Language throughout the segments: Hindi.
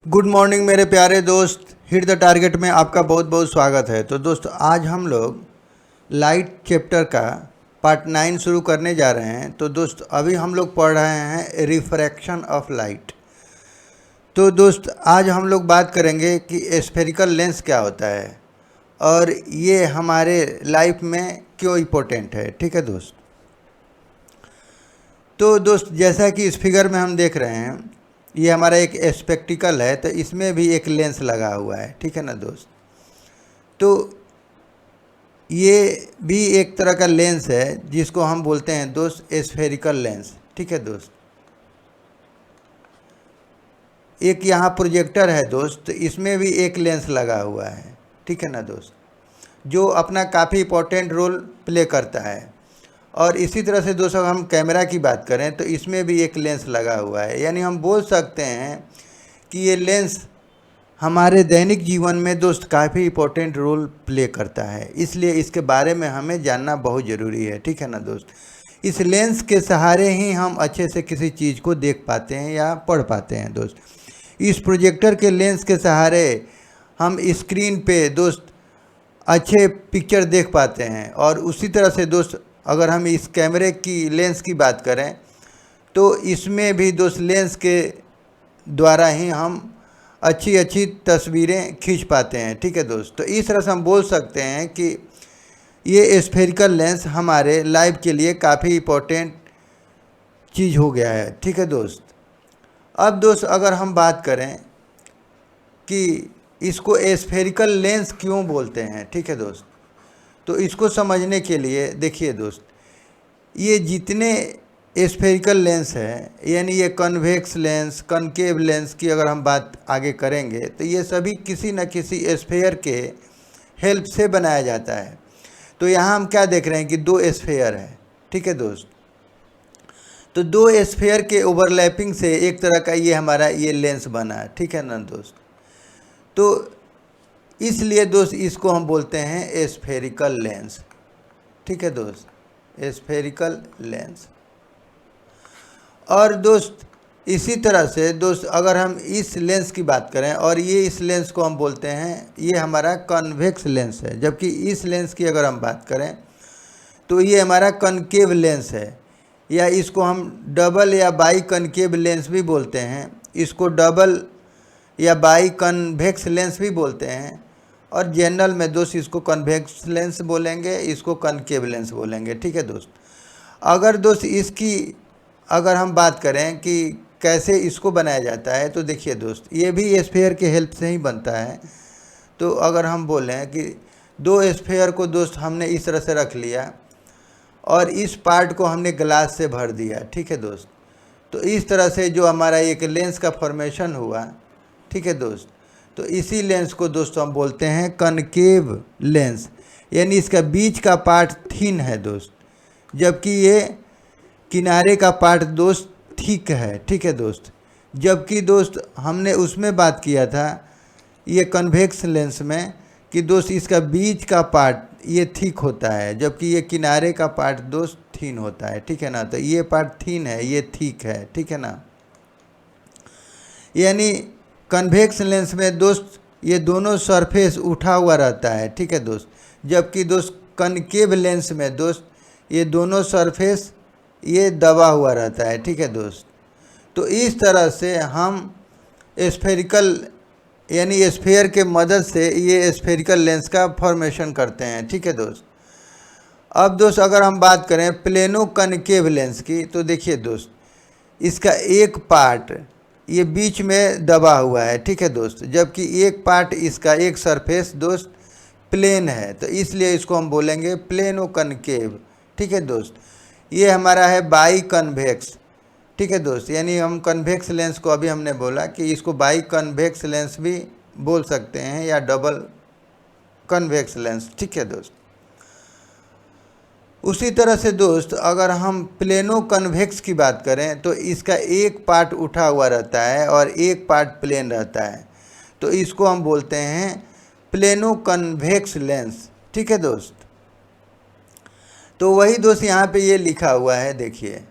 गुड मॉर्निंग मेरे प्यारे दोस्त। हिट द टारगेट में आपका बहुत बहुत स्वागत है। तो दोस्त आज हम लोग लाइट चैप्टर का पार्ट 9 शुरू करने जा रहे हैं। तो दोस्त अभी हम लोग पढ़ रहे हैं रिफ्रैक्शन ऑफ लाइट। तो दोस्त आज हम लोग बात करेंगे कि स्फेरिकल लेंस क्या होता है और ये हमारे लाइफ में क्यों इम्पोर्टेंट है। ठीक है दोस्त। तो दोस्त जैसा कि इस फिगर में हम देख रहे हैं, ये हमारा एक स्पेक्टिकल है, तो इसमें भी एक लेंस लगा हुआ है। ठीक है ना दोस्त। तो ये भी एक तरह का लेंस है जिसको हम बोलते हैं दोस्त स्फेरिकल लेंस। ठीक है दोस्त। एक यहाँ प्रोजेक्टर है दोस्त, तो इसमें भी एक लेंस लगा हुआ है। ठीक है ना दोस्त, जो अपना काफ़ी इम्पोर्टेंट रोल प्ले करता है। और इसी तरह से दोस्तों हम कैमरा की बात करें तो इसमें भी एक लेंस लगा हुआ है। यानी हम बोल सकते हैं कि ये लेंस हमारे दैनिक जीवन में दोस्त काफ़ी इम्पोर्टेंट रोल प्ले करता है, इसलिए इसके बारे में हमें जानना बहुत ज़रूरी है। ठीक है ना दोस्त। इस लेंस के सहारे ही हम अच्छे से किसी चीज़ को देख पाते हैं या पढ़ पाते हैं दोस्त। इस प्रोजेक्टर के लेंस के सहारे हम स्क्रीन पे दोस्त अच्छे पिक्चर देख पाते हैं। और उसी तरह से दोस्त अगर हम इस कैमरे की लेंस की बात करें तो इसमें भी दोस्त लेंस के द्वारा ही हम अच्छी अच्छी तस्वीरें खींच पाते हैं। ठीक है दोस्त। तो इस तरह से हम बोल सकते हैं कि ये स्फेरिकल लेंस हमारे लाइफ के लिए काफ़ी इम्पोर्टेंट चीज़ हो गया है। ठीक है दोस्त। अब दोस्त अगर हम बात करें कि इसको स्फेरिकल लेंस क्यों बोलते हैं, ठीक है दोस्त, तो इसको समझने के लिए देखिए दोस्त, ये जितने स्फेरिकल लेंस है, यानी ये कन्वेक्स लेंस, कनकेव लेंस की अगर हम बात आगे करेंगे तो ये सभी किसी न किसी स्फेयर के हेल्प से बनाया जाता है। तो यहाँ हम क्या देख रहे हैं कि दो स्फेयर है। ठीक है दोस्त। तो दो स्फेयर के ओवरलैपिंग से एक तरह का ये हमारा ये लेंस बना है। ठीक है ना दोस्त। तो इसलिए दोस्त इसको हम बोलते हैं स्फेरिकल लेंस। ठीक है दोस्त, स्फेरिकल लेंस। और दोस्त इसी तरह से दोस्त अगर हम इस लेंस की बात करें और ये इस लेंस को हम बोलते हैं ये हमारा कन्वेक्स लेंस है, जबकि इस लेंस की अगर हम बात करें तो ये हमारा कनकेव लेंस है, या इसको हम डबल या बाई कनकेव लेंस भी बोलते हैं। इसको डबल या बाई कन्वेक्स लेंस भी बोलते हैं। और जनरल में दोस्त इसको कन्वेक्स लेंस बोलेंगे, इसको कनकेव लेंस बोलेंगे। ठीक है दोस्त। अगर दोस्त इसकी अगर हम बात करें कि कैसे इसको बनाया जाता है तो देखिए दोस्त, ये भी स्फेयर के हेल्प से ही बनता है। तो अगर हम बोलें कि दो स्फेयर को दोस्त हमने इस तरह से रख लिया और इस पार्ट को हमने ग्लास से भर दिया। ठीक है दोस्त। तो इस तरह से जो हमारा एक लेंस का फॉर्मेशन हुआ, ठीक है दोस्त, तो इसी लेंस को दोस्तों हम बोलते हैं कनकेव लेंस। यानी इसका बीच का पार्ट थिन है दोस्त, जबकि ये किनारे का पार्ट दोस्त ठीक है। ठीक है दोस्त। जबकि दोस्त हमने उसमें बात किया था ये कन्वेक्स लेंस में कि दोस्त इसका बीच का पार्ट ये थिक होता है, जबकि ये किनारे का पार्ट दोस्त थिन होता है। ठीक है ना। तो ये पार्ट थिन है, ये थिक है। ठीक है ना। यानी कन्वेक्स लेंस में दोस्त ये दोनों सरफेस उठा हुआ रहता है। ठीक है दोस्त। जबकि दोस्त कनकेव लेंस में दोस्त ये दोनों सरफेस ये दबा हुआ रहता है। ठीक है दोस्त। तो इस तरह से हम स्फेरिकल यानी स्फेयर के मदद से ये स्फेरिकल लेंस का फॉर्मेशन करते हैं। ठीक है दोस्त। अब दोस्त अगर हम बात करें प्लेनो कनकेव लेंस की तो देखिए दोस्त, इसका एक पार्ट ये बीच में दबा हुआ है। ठीक है दोस्त। जबकि एक पार्ट इसका एक सरफेस दोस्त प्लेन है, तो इसलिए इसको हम बोलेंगे प्लेनो कनकेव। ठीक है दोस्त। ये हमारा है बाई कन्वेक्स। ठीक है दोस्त। यानी हम कन्वेक्स लेंस को अभी हमने बोला कि इसको बाई कन्वेक्स लेंस भी बोल सकते हैं या डबल कन्वेक्स लेंस। ठीक है दोस्त। उसी तरह से दोस्त अगर हम प्लेनो कन्वेक्स की बात करें तो इसका एक पार्ट उठा हुआ रहता है और एक पार्ट प्लेन रहता है, तो इसको हम बोलते हैं प्लेनो कन्वेक्स लेंस। ठीक है दोस्त। तो वही दोस्त यहाँ पे ये लिखा हुआ है, देखिए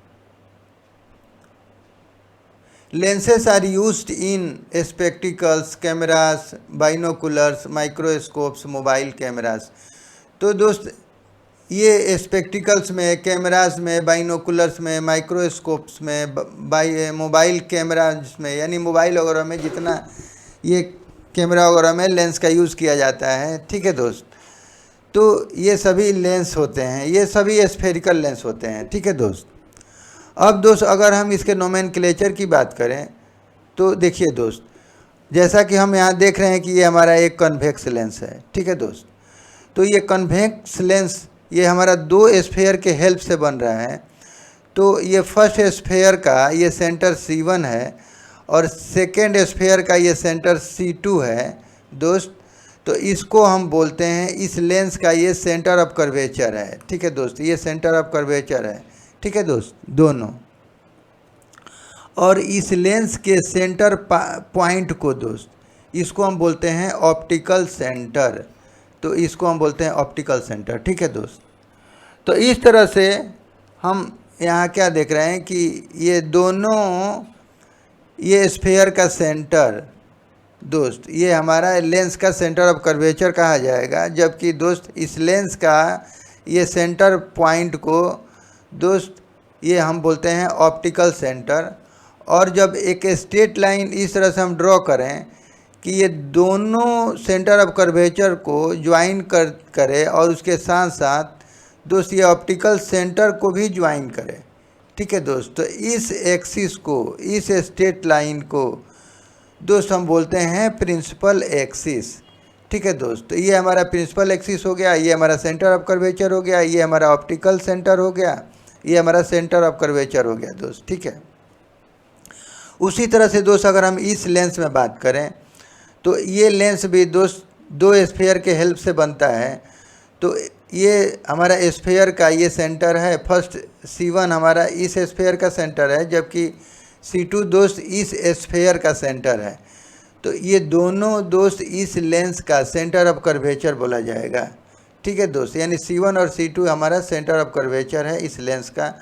lenses are used in spectacles, cameras, binoculars, microscopes, mobile cameras. तो दोस्त ये स्पेक्टिकल्स में, कैमरास में, बाइनोकुलर्स में, माइक्रोस्कोप्स में, मोबाइल कैमराज में, यानी मोबाइल वगैरह में जितना ये कैमरा वगैरह में लेंस का यूज़ किया जाता है, ठीक है दोस्त। तो ये सभी लेंस होते हैं, ये सभी स्फेरिकल लेंस होते हैं, ठीक है दोस्त। अब दोस्त अगर हम इसके नोमेनक्लेचर की बात करें तो देखिए दोस्त, जैसा कि हम यहाँ देख रहे हैं कि ये हमारा एक कन्वेक्स लेंस है, ठीक है दोस्त। तो ये कन्वेक्स लेंस ये हमारा दो स्फेयर के हेल्प से बन रहा है। तो ये फर्स्ट स्फेयर का ये सेंटर C1 है और सेकेंड स्फेयर का ये सेंटर C2 है दोस्त। तो इसको हम बोलते हैं, इस लेंस का ये सेंटर ऑफ कर्वेचर है, ठीक है दोस्त। ये सेंटर ऑफ कर्वेचर है, ठीक है दोस्त, दोनों। और इस लेंस के सेंटर पॉइंट को दोस्त, इसको हम बोलते हैं ऑप्टिकल सेंटर। तो इसको हम बोलते हैं ऑप्टिकल सेंटर, ठीक है दोस्त। तो इस तरह से हम यहाँ क्या देख रहे हैं कि ये दोनों, ये स्फेयर का सेंटर दोस्त, ये हमारा लेंस का सेंटर ऑफ कर्वेचर कहा जाएगा। जबकि दोस्त इस लेंस का ये सेंटर पॉइंट को दोस्त ये हम बोलते हैं ऑप्टिकल सेंटर। और जब एक स्ट्रेट लाइन इस तरह से हम ड्रॉ करें कि ये दोनों सेंटर ऑफ कर्वेचर को ज्वाइन करे और उसके साथ साथ दोस्त ये ऑप्टिकल सेंटर को भी ज्वाइन करे, ठीक है दोस्त। तो इस एक्सिस को, इस स्ट्रेट लाइन को दोस्त हम बोलते हैं प्रिंसिपल एक्सिस, ठीक है दोस्त। तो ये हमारा प्रिंसिपल एक्सिस हो गया, ये हमारा सेंटर ऑफ कर्वेचर हो गया, ये हमारा ऑप्टिकल सेंटर हो गया, ये हमारा सेंटर ऑफ कर्वेचर हो गया दोस्त, ठीक है। उसी तरह से दोस्त अगर हम इस लेंस में बात करें तो ये लेंस भी दोस्त दो स्फेयर के हेल्प से बनता है। तो ये हमारा स्फेयर का ये सेंटर है, फर्स्ट C1 हमारा इस स्फेयर का सेंटर है, जबकि C2 दोस्त इस स्फेयर का सेंटर है। तो ये दोनों दोस्त इस लेंस का सेंटर ऑफ कर्वेचर बोला जाएगा, ठीक है दोस्त। यानी C1 और C2 हमारा सेंटर ऑफ कर्वेचर है इस लेंस का।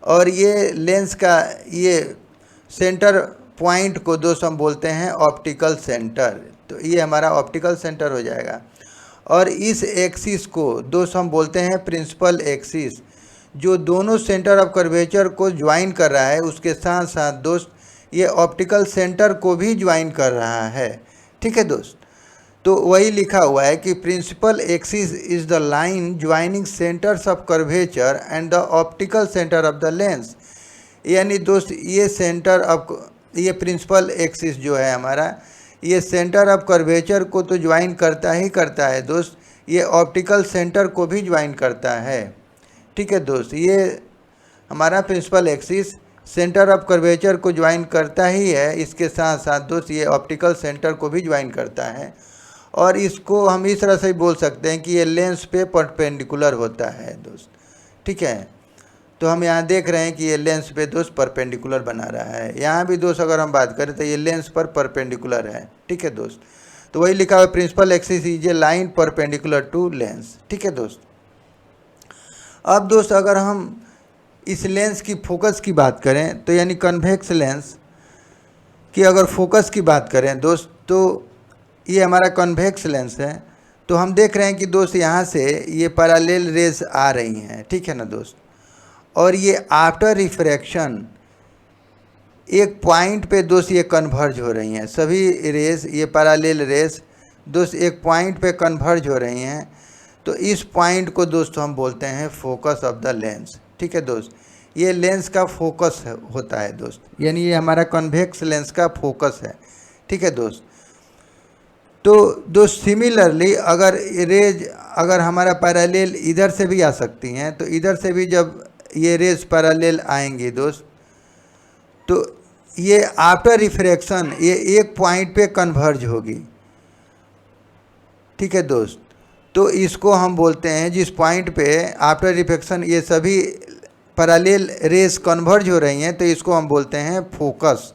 और ये लेंस का ये सेंटर पॉइंट को दोस्त हम बोलते हैं ऑप्टिकल सेंटर। तो ये हमारा ऑप्टिकल सेंटर हो जाएगा। और इस एक्सिस को दोस्त हम बोलते हैं प्रिंसिपल एक्सिस, जो दोनों सेंटर ऑफ कर्वेचर को ज्वाइन कर रहा है, उसके साथ साथ दोस्त ये ऑप्टिकल सेंटर को भी ज्वाइन कर रहा है, ठीक है दोस्त। तो वही लिखा हुआ है कि principal axis is the line joining centres of curvature and the optical centre of the lens. यानी दोस्त ये सेंटर ऑफ, ये प्रिंसिपल एक्सिस जो है हमारा, ये सेंटर ऑफ कर्वेचर को तो ज्वाइन करता ही करता है दोस्त, ये ऑप्टिकल सेंटर को भी ज्वाइन करता है, ठीक है दोस्त। ये हमारा principal axis centre of curvature को ज्वाइन करता ही है, इसके साथ साथ दोस्त ये ऑप्टिकल सेंटर को भी ज्वाइन करता है। और इसको हम इस तरह से भी बोल सकते हैं कि ये लेंस पे परपेंडिकुलर होता है दोस्त, ठीक है। तो हम यहाँ देख रहे हैं कि ये लेंस पे दोस्त परपेंडिकुलर बना रहा है। यहाँ भी दोस्त अगर हम बात करें तो ये लेंस पर परपेंडिकुलर है, ठीक है दोस्त। तो वही लिखा हुआ principal axis is a line perpendicular to lens, ठीक है दोस्त। अब दोस्त अगर हम इस लेंस की फोकस की बात करें तो यानी कन्वेक्स लेंस की अगर फोकस की बात करें दोस्त, तो ये हमारा कन्वेक्स लेंस है। तो हम देख रहे हैं कि दोस्त यहाँ से ये पैरेलल रेज आ रही हैं, ठीक है ना दोस्त। और ये आफ्टर रिफ्रैक्शन एक पॉइंट पे दोस्त ये कन्वर्ज हो रही हैं, सभी रेस, ये पैरेलल रेस दोस्त एक पॉइंट पे कन्वर्ज हो रही हैं। तो इस पॉइंट को दोस्त हम बोलते हैं फोकस ऑफ द लेंस, ठीक है दोस्त। ये लेंस का फोकस होता है दोस्त, यानी ये हमारा कन्वेक्स लेंस का फोकस है, ठीक है दोस्त। तो दोस्त सिमिलरली अगर रेज अगर हमारा पैरेलल इधर से भी आ सकती हैं, तो इधर से भी जब ये रेज पैरेलल आएंगी दोस्त, तो ये आफ्टर रिफ्रैक्शन ये एक पॉइंट पे कन्वर्ज होगी, ठीक है दोस्त। तो इसको हम बोलते हैं, जिस पॉइंट पे आफ्टर रिफ्रैक्शन ये सभी पैरेलल रेज कन्वर्ज हो रही हैं, तो इसको हम बोलते हैं फोकस।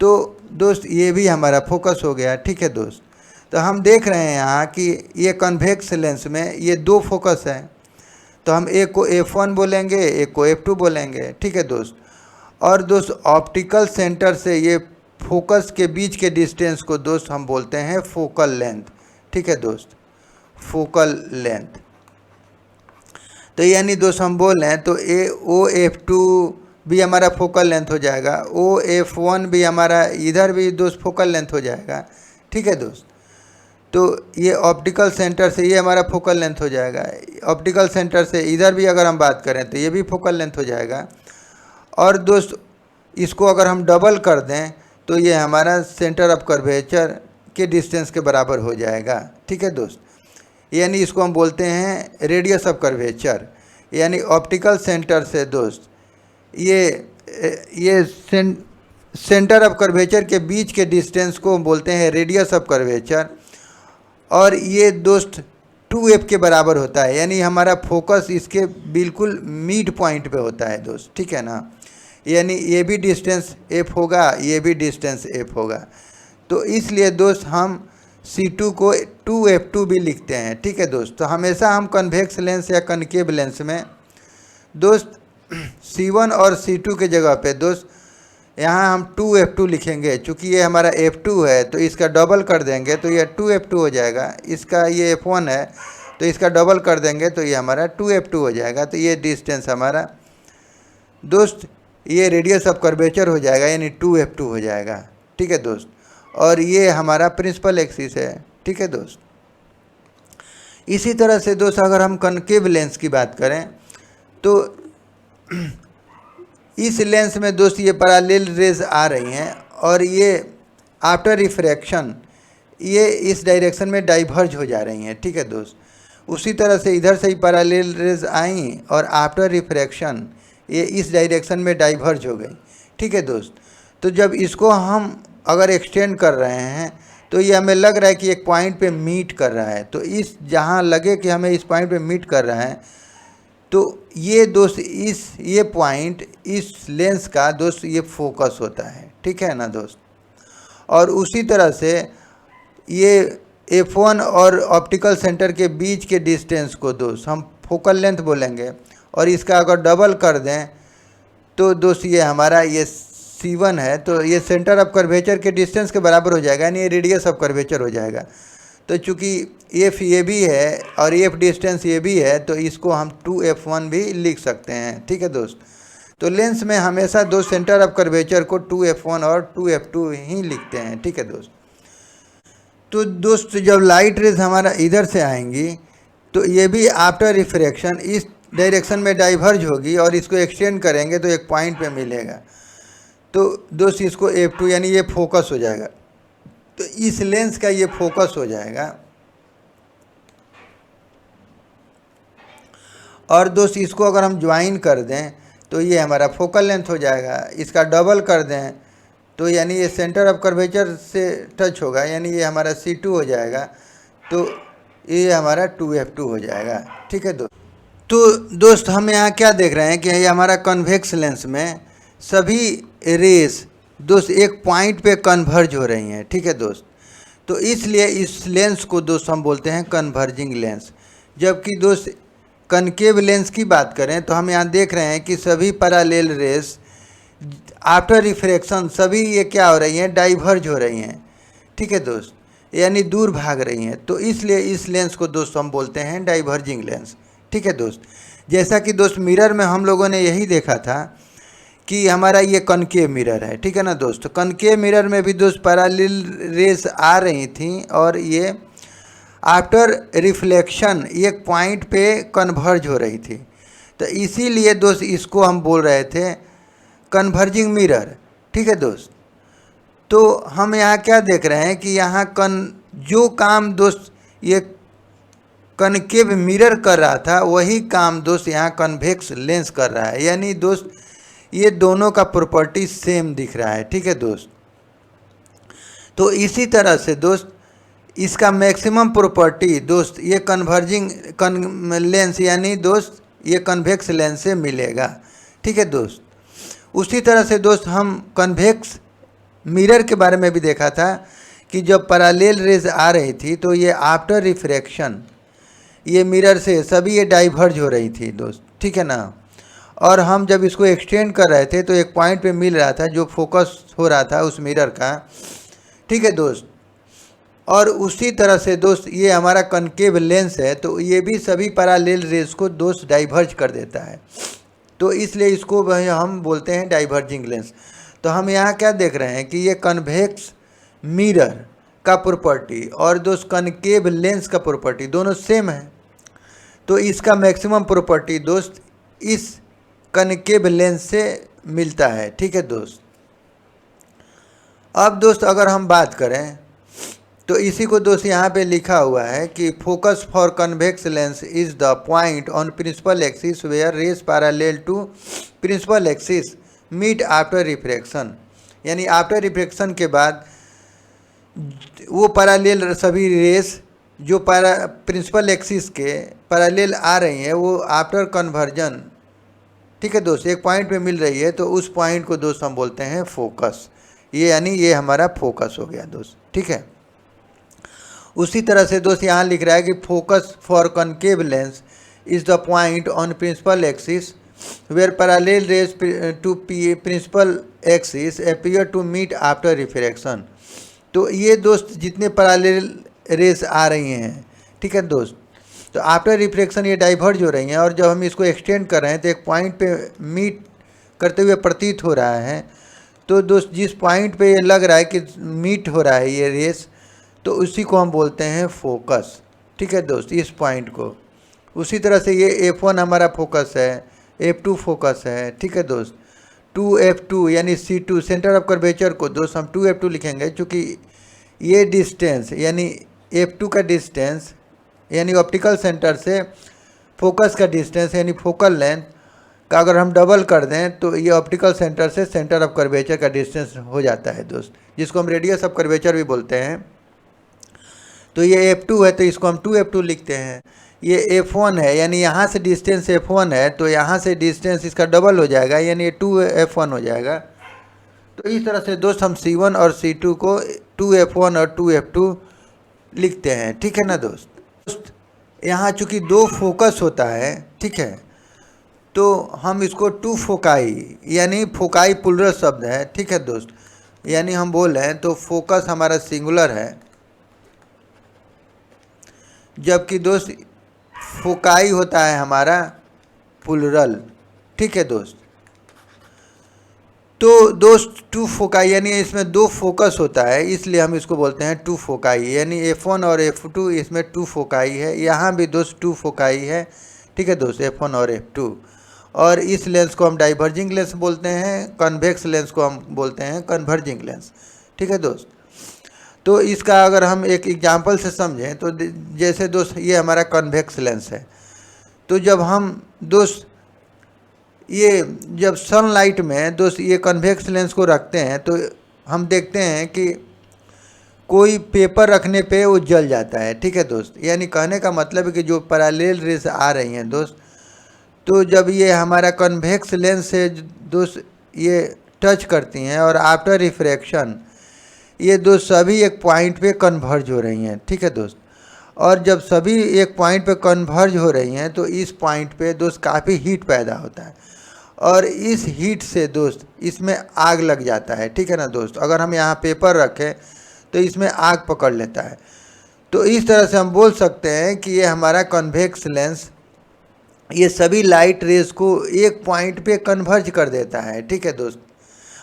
तो दोस्त ये भी हमारा फोकस हो गया, ठीक है दोस्त। तो हम देख रहे हैं यहाँ कि ये कन्वेक्स लेंस में ये दो फोकस है। तो हम एक को F1 बोलेंगे, एक को F2 बोलेंगे, ठीक है दोस्त। और दोस्त ऑप्टिकल सेंटर से ये फोकस के बीच के डिस्टेंस को दोस्त हम बोलते हैं फोकल लेंथ। ठीक है दोस्त, फोकल लेंथ। तो यानी दोस्त हम बोल रहे हैं तो OF2 भी हमारा फोकल लेंथ हो जाएगा, OF1 भी हमारा इधर भी दोस्त फोकल लेंथ हो जाएगा। ठीक है दोस्त, तो ये ऑप्टिकल सेंटर से ये हमारा फोकल लेंथ हो जाएगा। ऑप्टिकल सेंटर से इधर भी अगर हम बात करें तो ये भी फोकल लेंथ हो जाएगा। और दोस्त इसको अगर हम डबल कर दें तो ये हमारा सेंटर ऑफ कर्वेचर के डिस्टेंस के बराबर हो जाएगा। ठीक है दोस्त, यानी इसको हम बोलते हैं रेडियस ऑफ कर्वेचर। यानी ऑप्टिकल सेंटर से दोस्त ये सेंटर ऑफ कर्वेचर के बीच के डिस्टेंस को हम बोलते हैं रेडियस ऑफ कर्वेचर। और ये दोस्त 2f के बराबर होता है, यानी हमारा फोकस इसके बिल्कुल मिड पॉइंट पे होता है दोस्त। ठीक है ना, यानी ये भी डिस्टेंस f होगा, ये भी डिस्टेंस f होगा। तो इसलिए दोस्त हम C2 को 2f2 भी लिखते हैं। ठीक है दोस्त, तो हमेशा हम कन्वेक्स लेंस या कनकेव लेंस में दोस्त C1 और C2 के जगह पे दोस्त यहाँ हम 2f2 लिखेंगे। चूँकि ये हमारा f2 है तो इसका डबल कर देंगे तो ये 2f2 हो जाएगा। इसका ये f1 है तो इसका डबल कर देंगे तो ये हमारा 2f2 हो जाएगा। तो ये डिस्टेंस हमारा दोस्त ये रेडियस ऑफ कर्वेचर हो जाएगा, यानी 2f2 हो जाएगा। ठीक है दोस्त, और ये हमारा प्रिंसिपल एक्सिस है। ठीक है दोस्त, इसी तरह से दोस्त अगर हम कनकेव लेंस की बात करें तो इस लेंस में दोस्त ये पैरेलल रेज आ रही हैं और ये आफ्टर रिफ्रैक्शन ये इस डायरेक्शन में डाइवर्ज हो जा रही हैं। ठीक है दोस्त, उसी तरह से इधर से ही पैरेलल रेज आई और आफ्टर रिफ्रैक्शन ये इस डायरेक्शन में डाइवर्ज हो गई। ठीक है दोस्त, तो जब इसको हम अगर एक्सटेंड कर रहे हैं तो ये हमें लग रहा है कि एक पॉइंट पे मीट कर रहा है। तो इस जहाँ लगे कि हमें इस पॉइंट पे मीट कर रहा है तो ये दोस्त ये पॉइंट इस लेंस का दोस्त ये फोकस होता है। ठीक है ना दोस्त, और उसी तरह से ये f1 और ऑप्टिकल सेंटर के बीच के डिस्टेंस को दोस्त हम फोकल लेंथ बोलेंगे। और इसका अगर डबल कर दें तो दोस्त ये हमारा ये C1 है तो ये सेंटर ऑफ कर्वेचर के डिस्टेंस के बराबर हो जाएगा, यानी ये रेडियस ऑफ कर्वेचर हो जाएगा। तो चूँकि f ये भी है और f डिस्टेंस ये भी है तो इसको हम 2f1 भी लिख सकते हैं। ठीक है दोस्त, तो लेंस में हमेशा दो सेंटर ऑफ कर्वेचर को 2f1 और 2f2 ही लिखते हैं। ठीक है दोस्त, तो दोस्त जब लाइट रेज हमारा इधर से आएंगी तो ये भी आफ्टर रिफ्रैक्शन इस डायरेक्शन में डाइवर्ज होगी और इसको एक्सटेंड करेंगे तो एक पॉइंट पे मिलेगा। तो दोस्त इसको f2 यानी ये फोकस हो जाएगा। तो इस लेंस का ये फोकस हो जाएगा। और दोस्त इसको अगर हम ज्वाइन कर दें तो ये हमारा फोकल लेंथ हो जाएगा। इसका डबल कर दें तो यानी ये सेंटर ऑफ कर्वेचर से टच होगा, यानी ये हमारा C2 हो जाएगा। तो ये हमारा 2f2 हो जाएगा। ठीक है दोस्त, तो दोस्त हम यहाँ क्या देख रहे हैं कि ये हमारा कन्वेक्स लेंस में सभी रेस दोस्त एक पॉइंट पे कन्वर्ज हो रही हैं। ठीक है दोस्त, तो इसलिए इस लेंस को दोस्त हम बोलते हैं कन्वर्जिंग लेंस। जबकि दोस्त कनकेव लेंस की बात करें तो हम यहाँ देख रहे हैं कि सभी पैरेलल रेस आफ्टर रिफ्रैक्शन सभी ये क्या हो रही हैं, डाइवर्ज हो रही हैं। ठीक है दोस्त, यानी दूर भाग रही हैं। तो इसलिए इस लेंस को दोस्त हम बोलते हैं डाइवर्जिंग लेंस। ठीक है दोस्त, जैसा कि दोस्त मिरर में हम लोगों ने यही देखा था कि हमारा ये कनकेव मिरर है। ठीक है ना दोस्त, तो कनकेव मिरर में भी दोस्त पैरेलल रेस आ रही थी और ये आफ्टर रिफ्लेक्शन एक पॉइंट पे कन्वर्ज हो रही थी। तो इसीलिए दोस्त इसको हम बोल रहे थे कन्वर्जिंग मिरर। ठीक है दोस्त, तो हम यहाँ क्या देख रहे हैं कि यहाँ जो काम दोस्त ये कनकेव मिरर कर रहा था वही काम दोस्त यहाँ कन्वेक्स लेंस कर रहा है। यानी दोस्त ये दोनों का प्रॉपर्टी सेम दिख रहा है। ठीक है दोस्त, तो इसी तरह से दोस्त इसका मैक्सिमम प्रॉपर्टी दोस्त ये कन्वर्जिंग लेंस यानी दोस्त ये कन्वेक्स लेंस से मिलेगा। ठीक है दोस्त, उसी तरह से दोस्त हम कन्वेक्स मिरर के बारे में भी देखा था कि जब पैरेलल रेज आ रही थी तो ये आफ्टर रिफ्रैक्शन ये मिरर से सभी ये डाइवर्ज हो रही थी दोस्त। ठीक है ना, और हम जब इसको एक्सटेंड कर रहे थे तो एक पॉइंट पे मिल रहा था जो फोकस हो रहा था उस मिरर का, ठीक है दोस्त। और उसी तरह से दोस्त ये हमारा कनकेव लेंस है, तो ये भी सभी पैरेलल रेज को दोस्त डाइवर्ज कर देता है, तो इसलिए इसको हम बोलते हैं डाइवर्जिंग लेंस। तो हम यहाँ क्या देख रहे हैं कि ये कन्वेक्स मिरर का प्रॉपर्टी और दोस्त कनकेव लेंस का प्रॉपर्टी दोनों सेम है। तो इसका मैक्सिमम प्रॉपर्टी दोस्त इस कनकेव लेंस से मिलता है, ठीक है दोस्त। अब दोस्त अगर हम बात करें तो इसी को दोस्त यहाँ पे लिखा हुआ है कि focus for convex lens is the point on principal axis where rays parallel to principal axis meet after refraction, यानी आफ्टर रिफ्रैक्शन के बाद वो पैरेलल सभी रेस जो प्रिंसिपल एक्सिस के पैरेलल आ रही हैं वो आफ्टर कन्वर्जन, ठीक है दोस्त, एक पॉइंट पे मिल रही है, तो उस पॉइंट को दोस्त हम बोलते हैं फोकस। ये यानी ये हमारा फोकस हो गया दोस्त, ठीक है। उसी तरह से दोस्त यहाँ लिख रहा है कि focus for concave lens is the point on principal axis where parallel rays to principal axis appear to meet after refraction. तो ये दोस्त जितने पैरेलल रेज आ रही हैं, ठीक है दोस्त, तो आफ्टर रिफ्रैक्शन ये डाइवर्ज हो रही हैं और जब हम इसको एक्सटेंड कर रहे हैं तो एक पॉइंट पे मीट करते हुए प्रतीत हो रहा है। तो दोस्त जिस पॉइंट पे ये लग रहा है कि मीट हो रहा है ये रेस, तो उसी को हम बोलते हैं फोकस, ठीक है दोस्त, इस पॉइंट को। उसी तरह से ये F1 हमारा फोकस है, F2 फोकस है, ठीक है दोस्त। 2F2 यानी C2 सेंटर ऑफ कर्वेचर को दोस्त हम 2F2 लिखेंगे, क्योंकि ये डिस्टेंस यानी F2 का डिस्टेंस यानी ऑप्टिकल सेंटर से फोकस का डिस्टेंस यानी फोकल लेंथ का अगर हम डबल कर दें तो ये ऑप्टिकल सेंटर से सेंटर ऑफ कर्वेचर का डिस्टेंस हो जाता है दोस्त, जिसको हम रेडियस ऑफ कर्वेचर भी बोलते हैं। तो ये F2 है तो इसको हम 2F2 लिखते हैं। ये F1 है यानी यहाँ से डिस्टेंस F1 है, तो यहाँ से डिस्टेंस इसका डबल हो जाएगा यानी 2F1 हो जाएगा। तो इस तरह से दोस्त हम C1 और C2 को 2F1 और 2F2 लिखते हैं, ठीक है ना दोस्त। यहाँ चूँकि दो फोकस होता है, ठीक है, तो हम इसको 2 फोकाई यानी फोकाई प्लुरल शब्द है, ठीक है दोस्त, यानी हम बोल रहे हैं तो फोकस हमारा सिंगुलर है, जबकि दोस्त फोकाई होता है हमारा प्लुरल, ठीक है दोस्त। तो दोस्त 2 फोकाई यानी इसमें 2 फोकस होता है, इसलिए हम इसको बोलते हैं 2 फोकाई, यानी F1 और F2 इसमें 2 फोकाई है। यहाँ भी दोस्त 2 फोकाई है, ठीक है दोस्त, F1 और F2। और इस लेंस को हम डाइवर्जिंग लेंस बोलते हैं, कन्वेक्स लेंस को हम बोलते हैं कन्वर्जिंग लेंस, ठीक है दोस्त। तो इसका अगर हम एक एग्जांपल से समझें तो जैसे दोस्त ये हमारा कन्वेक्स लेंस है, तो जब हम दोस्त ये जब सनलाइट में दोस्त ये कन्वेक्स लेंस को रखते हैं तो हम देखते हैं कि कोई पेपर रखने पे वो जल जाता है, ठीक है दोस्त। यानी कहने का मतलब है कि जो पैरेलल रेज आ रही हैं दोस्त, तो जब ये हमारा कन्वेक्स लेंस से दोस्त ये टच करती हैं और आफ्टर रिफ्रैक्शन ये दोस्त सभी एक पॉइंट पे कन्वर्ज हो रही हैं, ठीक है दोस्त। और जब सभी एक पॉइंट पे कन्वर्ज हो रही हैं तो इस पॉइंट पे दोस्त काफ़ी हीट पैदा होता है और इस हीट से दोस्त इसमें आग लग जाता है, ठीक है ना दोस्त। अगर हम यहाँ पेपर रखें तो इसमें आग पकड़ लेता है। तो इस तरह से हम बोल सकते हैं कि ये हमारा कन्वेक्स लेंस ये सभी लाइट रेज को एक पॉइंट पे कन्वर्ज कर देता है, ठीक है दोस्त।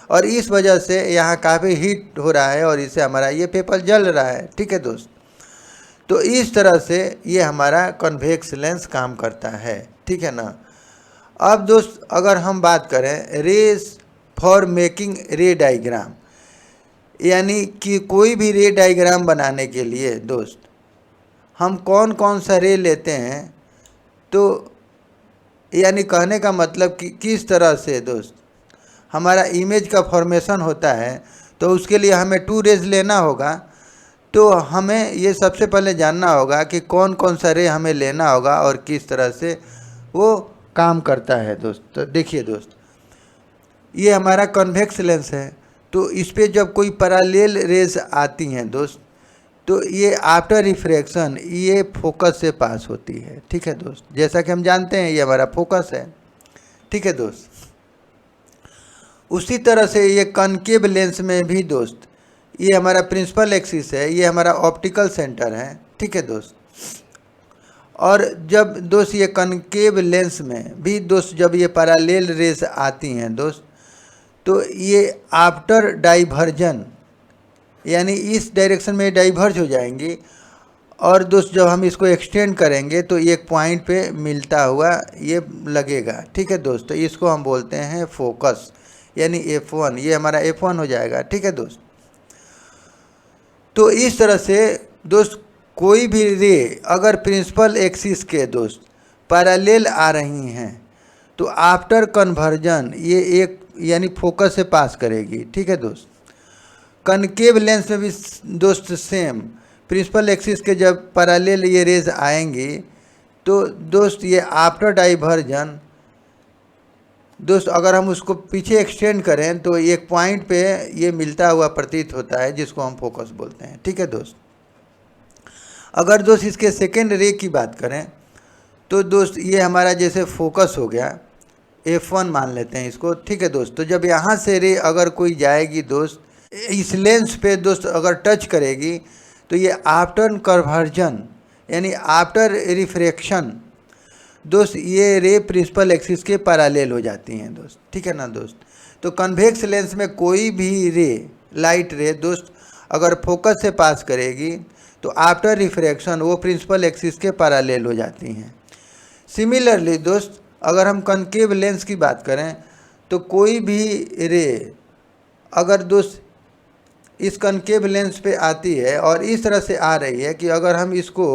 और इस वजह से यहाँ काफ़ी हीट हो रहा है और इससे हमारा ये पेपर जल रहा है, ठीक है दोस्त। तो इस तरह से ये हमारा कन्वेक्स लेंस काम करता है, ठीक है ना। अब दोस्त अगर हम बात करें rays for making ray diagram, यानी कि कोई भी रे डायग्राम बनाने के लिए दोस्त हम कौन कौन सा रे लेते हैं, तो यानी कहने का मतलब कि किस तरह से दोस्त हमारा इमेज का फॉर्मेशन होता है, तो उसके लिए हमें 2 रेज लेना होगा। तो हमें ये सबसे पहले जानना होगा कि कौन कौन सा रे हमें लेना होगा और किस तरह से वो काम करता है दोस्त। तो देखिए दोस्त ये हमारा कन्वेक्स लेंस है, तो इस पर जब कोई पैरेलल रेज आती हैं दोस्त तो ये आफ्टर रिफ्रैक्शन ये फोकस से पास होती है, ठीक है दोस्त। जैसा कि हम जानते हैं ये हमारा फोकस है, ठीक है दोस्त। उसी तरह से ये कनकेव लेंस में भी दोस्त, ये हमारा प्रिंसिपल एक्सिस है, ये हमारा ऑप्टिकल सेंटर है, ठीक है दोस्त। और जब दोस्त ये कनकेव लेंस में भी दोस्त जब ये पैरेलल रेस आती हैं दोस्त, तो ये आफ्टर डाइवर्जन यानी इस डायरेक्शन में डाइवर्ज हो जाएंगी, और दोस्त जब हम इसको एक्सटेंड करेंगे तो एक पॉइंट पे मिलता हुआ ये लगेगा, ठीक है दोस्त। तो इसको हम बोलते हैं फोकस यानी F1, ये हमारा F1 हो जाएगा, ठीक है दोस्त। तो इस तरह से दोस्त कोई भी रे अगर प्रिंसिपल एक्सिस के दोस्त पैरेलल आ रही हैं तो आफ्टर कन्वर्जन ये एक यानी फोकस से पास करेगी, ठीक है दोस्त। कनकेव लेंस में भी दोस्त सेम, प्रिंसिपल एक्सिस के जब पैरेलल ये रेज आएंगी तो दोस्त ये आफ्टर डाइवर्जन दोस्त अगर हम उसको पीछे एक्सटेंड करें तो एक पॉइंट पे ये मिलता हुआ प्रतीत होता है, जिसको हम फोकस बोलते हैं, ठीक है दोस्त। अगर दोस्त इसके सेकेंड रे की बात करें तो दोस्त ये हमारा जैसे फोकस हो गया, F1 मान लेते हैं इसको, ठीक है दोस्त। तो जब यहाँ से रे अगर कोई जाएगी दोस्त इस लेंस पे दोस्त अगर टच करेगी तो ये आफ्टर कन्वर्जन यानी आफ्टर रिफ्रैक्शन दोस्त ये रे प्रिंसिपल एक्सिस के पैरेलल हो जाती हैं दोस्त, ठीक है ना दोस्त। तो कन्वेक्स लेंस में कोई भी रे लाइट रे दोस्त अगर फोकस से पास करेगी तो आफ्टर रिफ्रैक्शन वो प्रिंसिपल एक्सिस के पैरेलल हो जाती हैं। सिमिलरली दोस्त अगर हम कनकेव लेंस की बात करें तो कोई भी रे अगर दोस्त इस कनकेव लेंस पे आती है और इस तरह से आ रही है कि अगर हम इसको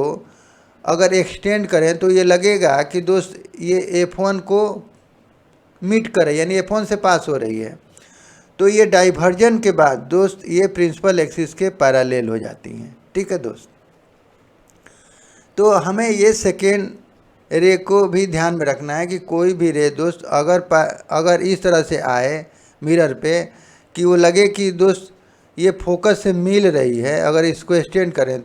अगर एक्सटेंड करें तो ये लगेगा कि दोस्त ये F1 को मीट करे यानी F1 से पास हो रही है, तो ये डाइवर्जन के बाद दोस्त ये प्रिंसिपल एक्सिस के पैरेलल हो जाती हैं, ठीक है दोस्त। तो हमें ये सेकेंड रे को भी ध्यान में रखना है कि कोई भी रे दोस्त अगर इस तरह से आए मिरर पे कि वो लगे कि दोस्त ये फोकस से मिल रही है, अगर इसको एक्सटेंड करें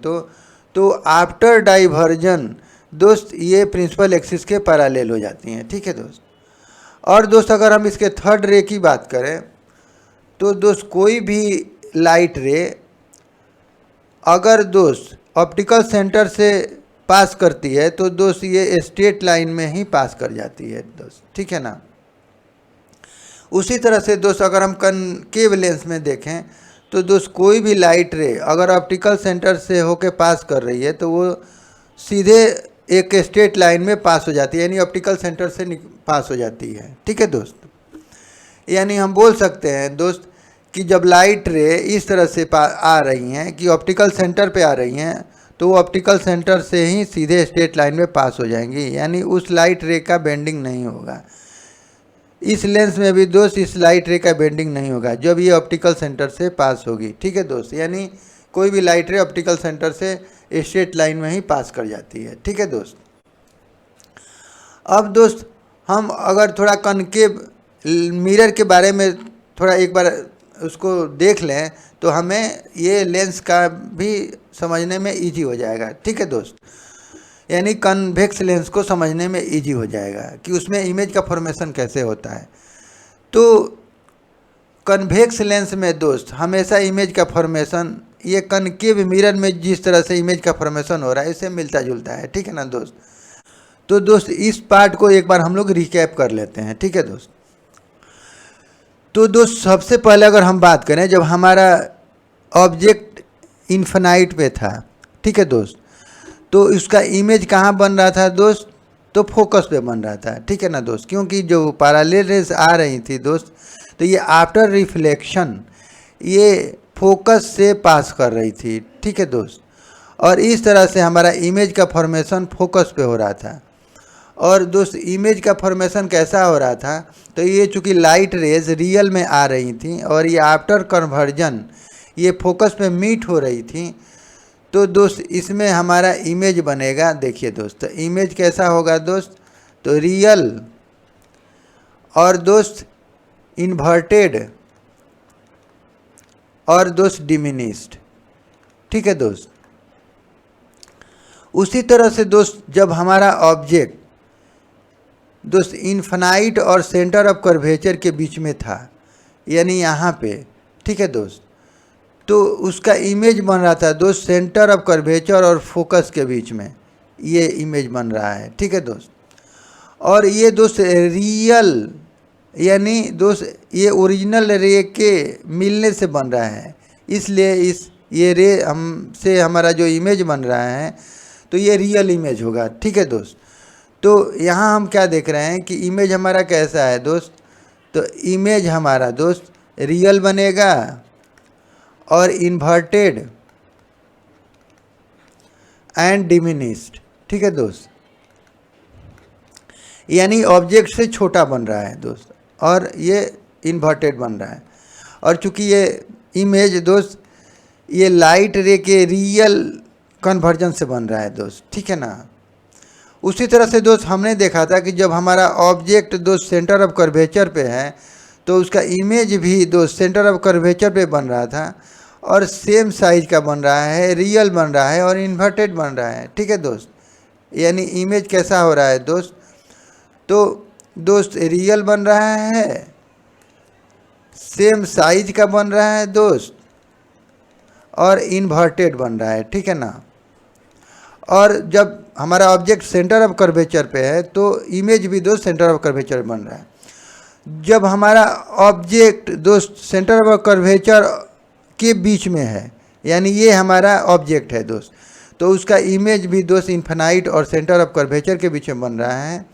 तो आफ्टर डाइवर्जन दोस्त ये प्रिंसिपल एक्सिस के पैरेलल हो जाती हैं, ठीक है दोस्त। और दोस्त अगर हम इसके थर्ड रे की बात करें तो दोस्त कोई भी लाइट रे अगर दोस्त ऑप्टिकल सेंटर से पास करती है तो दोस्त ये स्ट्रेट लाइन में ही पास कर जाती है दोस्त, ठीक है ना। उसी तरह से दोस्त अगर हम कनकेव लेंस में देखें तो दोस्त कोई भी लाइट रे अगर ऑप्टिकल सेंटर से होके पास कर रही है तो वो सीधे एक स्ट्रेट लाइन में पास हो जाती है यानी ऑप्टिकल सेंटर से पास हो जाती है, ठीक है दोस्त। यानी हम बोल सकते हैं दोस्त कि जब लाइट रे इस तरह से आ रही हैं कि ऑप्टिकल सेंटर पे आ रही हैं तो वो ऑप्टिकल सेंटर से ही सीधे स्ट्रेट लाइन में पास हो जाएंगी, यानी उस लाइट रे का बेंडिंग नहीं होगा। इस लेंस में भी दोस्त इस लाइट रे का बेंडिंग नहीं होगा जब ये ऑप्टिकल सेंटर से पास होगी, ठीक है दोस्त। यानी कोई भी लाइट रे ऑप्टिकल सेंटर से स्ट्रेट लाइन में ही पास कर जाती है, ठीक है दोस्त। अब दोस्त हम अगर थोड़ा कनकेव मिरर के बारे में थोड़ा एक बार उसको देख लें तो हमें ये लेंस का भी समझने में इजी हो जाएगा, ठीक है दोस्त। यानी कन्वेक्स लेंस को समझने में इजी हो जाएगा कि उसमें इमेज का फॉर्मेशन कैसे होता है। तो कन्वेक्स लेंस में दोस्त हमेशा इमेज का फॉर्मेशन ये कनकेव मिरर में जिस तरह से इमेज का फॉर्मेशन हो रहा है इससे मिलता जुलता है, ठीक है ना दोस्त। तो दोस्त इस पार्ट को एक बार हम लोग रिकैप कर लेते हैं, ठीक है दोस्त। तो दोस्त सबसे पहले अगर हम बात करें जब हमारा ऑब्जेक्ट इन्फिनाइट पे था, ठीक है दोस्त, तो इसका इमेज कहाँ बन रहा था दोस्त, तो फोकस पे बन रहा था, ठीक है ना दोस्त। क्योंकि जो पैरेलल रेज आ रही थी दोस्त तो ये आफ्टर रिफ्लेक्शन ये फोकस से पास कर रही थी, ठीक है दोस्त। और इस तरह से हमारा इमेज का फॉर्मेशन फोकस पे हो रहा था। और दोस्त इमेज का फॉर्मेशन कैसा हो रहा था, तो ये चूँकि लाइट रेज रियल में आ रही थी और ये आफ्टर कन्वर्जन ये फोकस में मीट हो रही थी, तो दोस्त इसमें हमारा इमेज बनेगा। देखिए दोस्त तो इमेज कैसा होगा दोस्त, तो रियल और दोस्त इन्वर्टेड और दोस्त डिमिनिश्ड, ठीक है दोस्त। उसी तरह से दोस्त जब हमारा ऑब्जेक्ट दोस्त इन्फिनाइट और सेंटर ऑफ कर्वेचर के बीच में था, यानी यहाँ पे, ठीक है दोस्त। तो उसका इमेज बन रहा था दोस्त सेंटर ऑफ कर्वेचर और फोकस के बीच में, ये इमेज बन रहा है, ठीक है दोस्त। और ये दोस्त रियल, यानी दोस्त ये ओरिजिनल रे के मिलने से बन रहा है, इसलिए ये रे हमसे हमारा जो इमेज बन रहा है तो ये रियल इमेज होगा, ठीक है दोस्त। तो यहाँ हम क्या देख रहे हैं कि इमेज हमारा कैसा है दोस्त, तो इमेज हमारा दोस्त रियल बनेगा और इन्वर्टेड एंड डिमिनिश्ड, ठीक है दोस्त, यानी ऑब्जेक्ट से छोटा बन रहा है दोस्त और ये इन्वर्टेड बन रहा है। और चूंकि ये इमेज दोस्त ये लाइट रे के रियल कन्वर्जन से बन रहा है दोस्त, ठीक है ना। उसी तरह से दोस्त हमने देखा था कि जब हमारा ऑब्जेक्ट दोस्त सेंटर ऑफ कर्वेचर पे है तो उसका इमेज भी दोस्त सेंटर ऑफ कर्वेचर पे बन रहा था और सेम साइज का बन रहा है, रियल बन रहा है और इन्वर्टेड बन रहा है, ठीक है दोस्त। यानी इमेज कैसा हो रहा है दोस्त, तो दोस्त रियल बन रहा है, सेम साइज का बन रहा है दोस्त और इन्वर्टेड बन रहा है, ठीक है ना। और जब हमारा ऑब्जेक्ट सेंटर ऑफ कर्वेचर पे है तो इमेज भी दोस्त सेंटर ऑफ कर्वेचर बन रहा है। जब हमारा ऑब्जेक्ट दोस्त सेंटर ऑफ कर्वेचर के बीच में है, यानी ये हमारा ऑब्जेक्ट है दोस्त, तो उसका इमेज भी दोस्त इन्फिनाइट और सेंटर ऑफ कर्वेचर के बीच में बन रहा है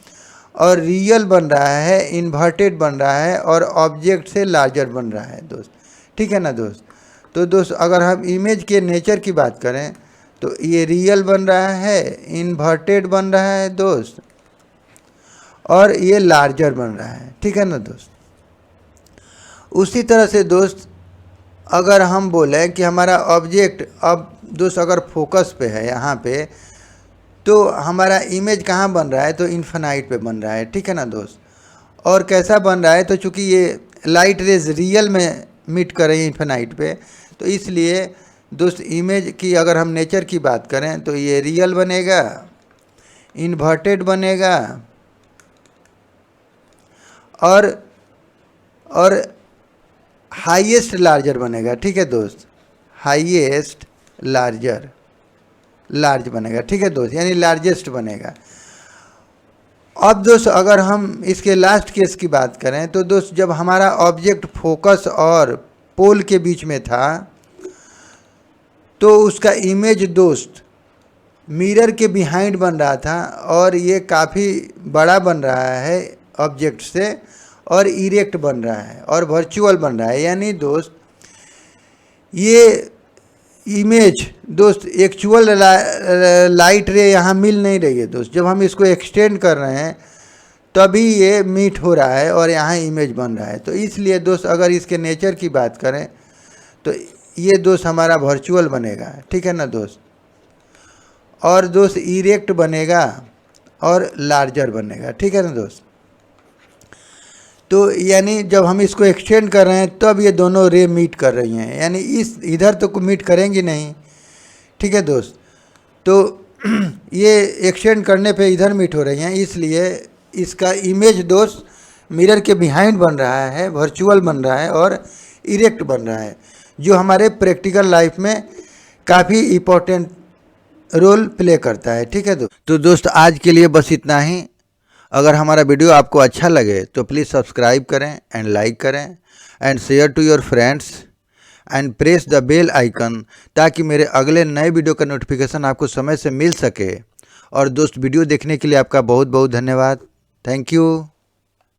और रियल बन रहा है, इन्वर्टेड बन रहा है और ऑब्जेक्ट से लार्जर बन रहा है दोस्त, ठीक है ना दोस्त। तो दोस्त अगर हम इमेज के नेचर की बात करें तो ये रियल बन रहा है, इन्वर्टेड बन रहा है दोस्त और ये लार्जर बन रहा है, ठीक है ना दोस्त। उसी तरह से दोस्त अगर हम बोलें कि हमारा ऑब्जेक्ट अब दोस्त अगर फोकस पे है यहाँ पे, तो हमारा इमेज कहाँ बन रहा है, तो इन्फिनाइट पे बन रहा है, ठीक है ना दोस्त। और कैसा बन रहा है, तो चूँकि ये लाइट रेज रियल में मीट कर रही है इन्फिनाइट पे, तो इसलिए दोस्त इमेज की अगर हम नेचर की बात करें तो ये रियल बनेगा, इन्वर्टेड बनेगा और हाईएस्ट लार्जर बनेगा, ठीक है दोस्त, हाईएस्ट लार्ज बनेगा, ठीक है दोस्त, यानी लार्जेस्ट बनेगा। अब दोस्त अगर हम इसके लास्ट केस की बात करें तो दोस्त जब हमारा ऑब्जेक्ट फोकस और पोल के बीच में था तो उसका इमेज दोस्त मिरर के बिहाइंड बन रहा था और ये काफ़ी बड़ा बन रहा है ऑब्जेक्ट से और इरेक्ट बन रहा है और वर्चुअल बन रहा है। यानी दोस्त ये इमेज दोस्त एक्चुअल लाइट रे यहाँ मिल नहीं रही है दोस्त, जब हम इसको एक्सटेंड कर रहे हैं तभी ये मीट हो रहा है और यहाँ इमेज बन रहा है। तो इसलिए दोस्त अगर इसके नेचर की बात करें तो ये दोस्त हमारा वर्चुअल बनेगा, ठीक है ना दोस्त, और दोस्त इरेक्ट बनेगा और लार्जर बनेगा, ठीक है ना दोस्त। तो यानी जब हम इसको एक्सटेंड कर रहे हैं तब ये दोनों रे मीट कर रही हैं, यानी इस इधर तो मीट करेंगी नहीं, ठीक है दोस्त। तो ये एक्सटेंड करने पे इधर मीट हो रही हैं, इसलिए इसका इमेज दोस्त मिरर के बिहाइंड बन रहा है, वर्चुअल बन रहा है और इरेक्ट बन रहा है, जो हमारे प्रैक्टिकल लाइफ में काफ़ी इम्पोर्टेंट रोल प्ले करता है, ठीक है दोस्त। तो दोस्त आज के लिए बस इतना ही। अगर हमारा वीडियो आपको अच्छा लगे तो प्लीज़ सब्सक्राइब करें एंड लाइक करें and share to your friends and press the bell icon, ताकि मेरे अगले नए वीडियो का नोटिफिकेशन आपको समय से मिल सके। और दोस्त वीडियो देखने के लिए आपका बहुत बहुत धन्यवाद। Thank you.